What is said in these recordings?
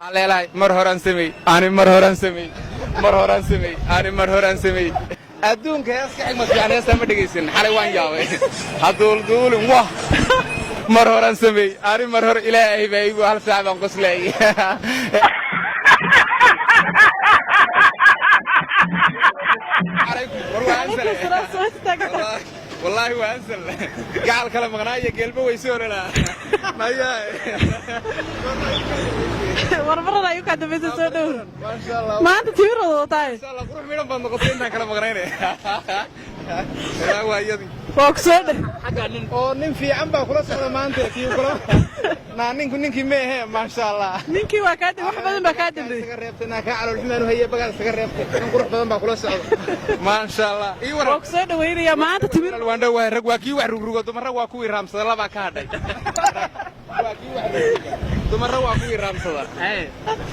على مرهران سمي أنا مرهران سمي مرهران سمي أنا مرهران سمي أدون كيس كحمة يعني سامع دقيسين حلوان جاوي هدول دول واه مرهران سمي أنا مرهر إلهي بيجي وهل ساعة بنقص لي والله وانسل قال كلام غنايه قلبه ويسور لا ما هي ورمرنا أيوة كده بس سودو ما شاء الله ما أنت تيرو طاي ان شاء الله روح مين بنقطين كلام غنايه لا وايدي فوكسود oo nin fiican baa kula socda maanta tii kula ninkii meehe ma sha Allah ninkii waa ka dib wax badan baa ka dib iska reebtana ka calool xumaan haye bagal iska reebtay nin qurux badan baa kula socda ma sha Allah ii war fooksود weynaya maanta timir waan dhawahay rag waa kii wax rugrugo dumar waa kuwii raamsada laba ka hadhay waa kii wax dumar waa kuwii raamsada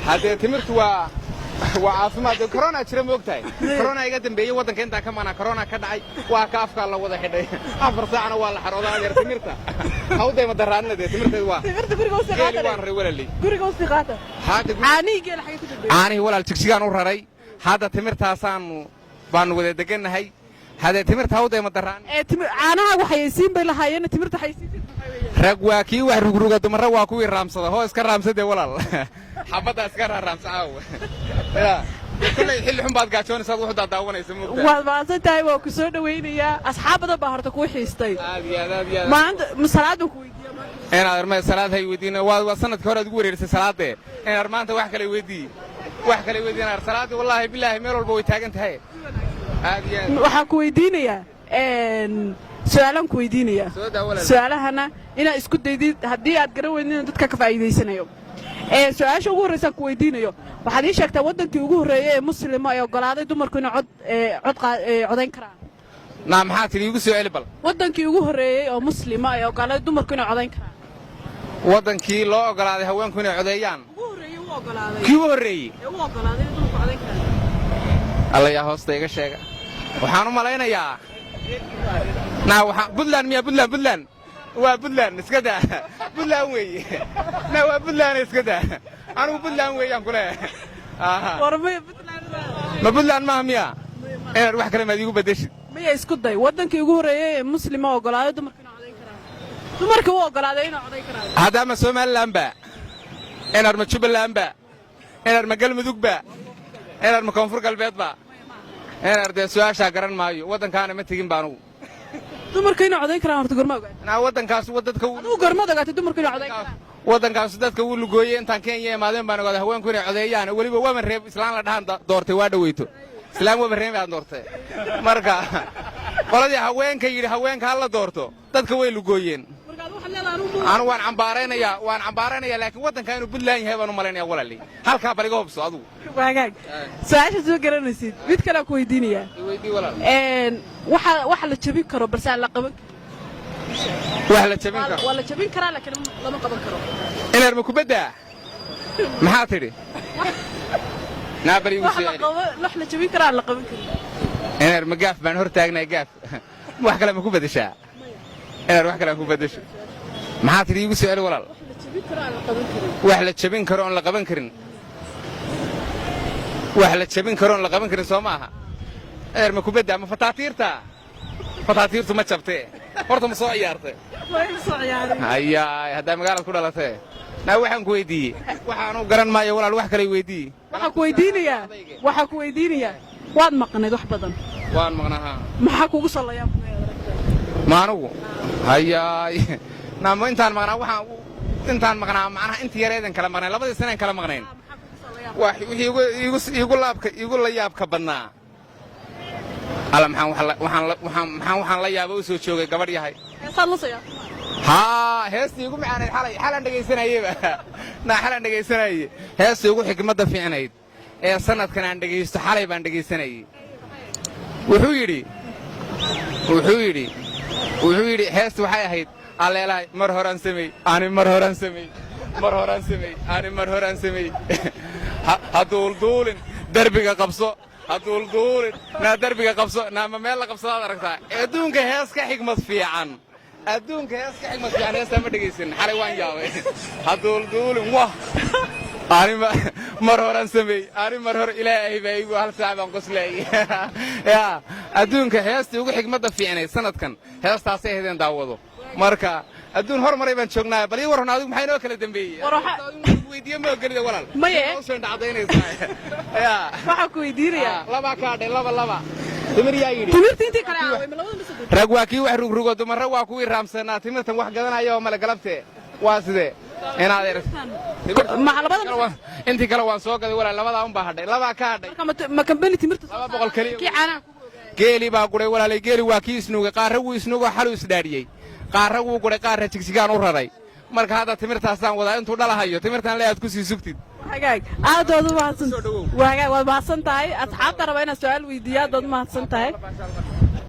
hadee timirtu waa caafimaad corona jira moogtahay corona iga dambeeyay wadanka inta ka maana corona ka dhacay waa ka afka la wada xidhay afar saacana waa la xaroodaa yar timirta hawday ma daraanade timirta guriga u siqaata waan reewalay guriga u siqaata aani geel xagee ku dambeeyay aani walaal jigsigaan u raray hada timirtaasaan baan wada deganahay hada timirta hawday ma daraan caanaha waxay siin bay lahaayeen timirta xaysiin rag waa kii wax rugruga dumar waa kuwii raamsada hoo iska raamsade walaal xabada iska raamsaaw kulay xilli xun baad gaajoonaysaa wuxuu daawanaysaa moogtaa waa baasantahay waa ku soo dhaweynaya asxaabada baa horta ku xiistay aad maanta masalaadu ku weydiiyay in armay salaad hay weydiina waa sanadkii hore aad ugu wareersay salaade in armaanta wax kale weydiina salaadi wallahi billahi meel walba way taagan tahay aad waxaan ku weydiinayaa su'aalan ku weydiinaya su'aalahana ina isku daydid haddii aad garan weydin dadka ka faa'iideysanayo su'aasha ugu horeysa ku weydiinayo waxaad ii sheegtaa wadankii ugu horeeyay ee muslimo ay ogolaaday dumarku inay codayn karaan maxaa tiri igu soo celi bal wadankii ugu horeeyay oo muslimo ay ogolaaday dumarku inay codayn karaan wadankii loo ogolaaday haweenku inay codeeyaan kii ugu horeeyay dumarku codayn karaan alla yaa hoosta iga sheega waxaan u malaynayaa Buntland miya Buntland waa Buntland iska daa Buntland weeye waa Buntland iska daa anigu Buntland weeyaan kule warmay Buntland ma Buntland ma miya ee wax kale ma igu bedeshid miya isku day wadankii ugu horeeyay ee muslimo ogolaaday dumarku inay codayn karaan dumarku u ogolaaday inay codayn karaan hada ma Somaliland ba enar ma Jubaland ba enar ma Galmudug ba enar ma Koonfur Galbeed ba enar de su'aasha garan maayo wadankaana ma tigin baanu dumarku inay codayn karaan horta gorma ogaatay wadankaas wadadka uu gorma ogaatay dumarku inay codayn karaan wadankaas dadka uu lugooyay intaan Kenya imaadeen baan ogaaday haweenku inay codeeyaan waliba waa man reeb islaan la dhahan doortay waa dhaweyto islaan waa reeb aan doortay marka qoladii haweenka yiri haweenka hal la doorto dadka way lugooyeen anu waan cambaaraynayaa laakiin wadanka inuu Buntland yahay baan u malaynayaa walaalay halka bariga hubso adigu waagaag su'aasha soo garanaysid mid kale ku weydiinaya weydii walaal waxa la jabin karo balse aan la qaban wax la jabin karo wala jabin karaa laakiin lama qaban karo inar ma kubadda maxaa tiri naabari wax la jabin karaa la qaban karo inar ma gaaf baan hor taagnay gaaf wax kale ma ku bedeshaa inar wax kale ku bedesho maxaa tiri igu su'aal walaal wax la jabin karo aan la qaban karin wax la jabin karo aan la qaban karin soo maaha inar ma kubadda ma fataatiirtu ma jabtee horta ma soo ciyaartay hayaa hadda magaalada ku dhalatay waxaan ku weydiiyey waxaan u garan maayo walaal wax kale weydiiyey waxaan ku weydiinayaa waad maqnayd wax badan waan maqnaa maxaa kugu soo layaa maanugu hayaa naamo intaan maqnaa macnaha intii yareedan kala maqnayn labadii saneen kala maqnayn wixii igu la yaabka badnaa alla waxaan la yaaba u soo joogay gabadh yahay heestii ugu macaaneed xalan dhegaysanayey heestii ugu xikmadda fiicnayd ee sanadkan aan dhegaysto xalay baan dhegaysanayey wuxuu yidhi heesti waxay ahayd alleelahay mar horaan samey ani mar horaan samey ani mar horaan samey haduulduulin derbiga qabso haduulduulin naa derbiga qabso naama meel la qabsadaad aragtaa adduunka hees ka xigmad fiican heestaa ma dhegaysan xalay waan yaabay haduulduulin wah أنا مرهور سمي أنا مرهور إلهي بيجو هالساعة بنقصلي يا أدونك هيست يوجو حكمة فيعني سنة كان هيست عصيه هذين دعوضه مركا أدون هور مرة بنشوفنا بلي ورنا هذوك محينو كله دمبي ويدي ما قلنا ولا ما يه وصلنا دعوتين يا ما حكوا يديريا لبا كارد لبا تمر يا يدي تمر تنتي كلا رجواكي وحرق تمر رجواكي رامسنا تمر تنوح جدنا يوم ملا قلبته واسده أنا أدرس مع لبض أنت كلا وانسوق ولا لبا أم بحد لبا كارد ما كان بني تمر لبا بقول كلي كي أنا geeli baa guray walaalay geeli waa kii isnuuga qaar uu isnuuga xal u isdaariyay qaar uu guray qaar tigsigaan u raray marka hada timirtaasaan wada intuu dhalahayo timirtaan leeyahay ku sii sugtid hagaag aad u mahadsan waagaag waad mahadsan tahay asxaabta raba inaan su'aal weydiiyo aad mahadsan tahay